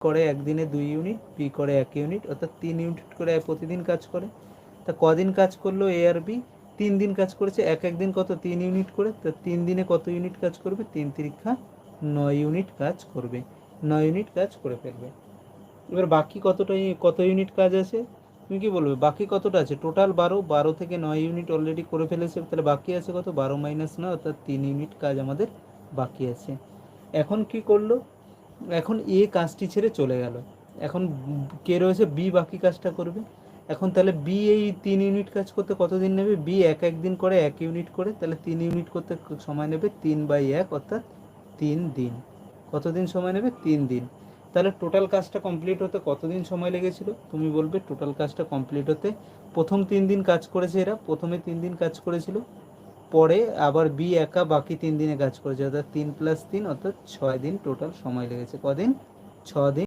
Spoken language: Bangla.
করে একদিনে 2 ইউনিট, বি করে 1 ইউনিট, অর্থাৎ 3 ইউনিট করে প্রতিদিন কাজ করে। তা কদিন কাজ করলো এ আর বি? 3 দিন কাজ করেছে, এক এক দিন কত 3 ইউনিট করে, তা 3 দিনে কত ইউনিট কাজ করবে? 3 তিরিক্ষা 9 ইউনিট কাজ করবে, 9 ইউনিট কাজ করে ফেলবে। এবার বাকি কত ইউনিট কাজ আছে? তুমি কি বলবে বাকি কতটা আছে? টোটাল 12, 12 থেকে 9 ইউনিট অলরেডি করে ফেলেছে, তাহলে বাকি আছে কত? 12 মাইনাস 9, অর্থাৎ 3 ইউনিট কাজ আমাদের বাকি আছে। এখন কি করলো? এখন এ কাজটি ছেড়ে চলে গেল, এখন কে রয়েছে? বি বাকি কাজটা করবে। এখন তাহলে বি এই 3 ইউনিট কাজ করতে কতদিন নেবে? বি এক এক দিন করে 1 ইউনিট করে, তাহলে 3 ইউনিট করতে সময় নেবে 3/1, অর্থাৎ 3 দিন। কতদিন সময় নেবে? 3 দিন। তাহলে টোটাল কাজটা কমপ্লিট হতে কতদিন সময় লেগেছিল? তুমি বলবে টোটাল কাজটা কমপ্লিট হতে প্রথম 3 দিন কাজ করেছে এরা, প্রথমে 3 দিন কাজ করেছিল, পরে আবার বি একা বাকি 3 দিনে কাজ করেছে, অর্থাৎ 3 + 3 অর্থাৎ 6 দিন টোটাল সময় লেগেছে। কদিন? 6 দিন।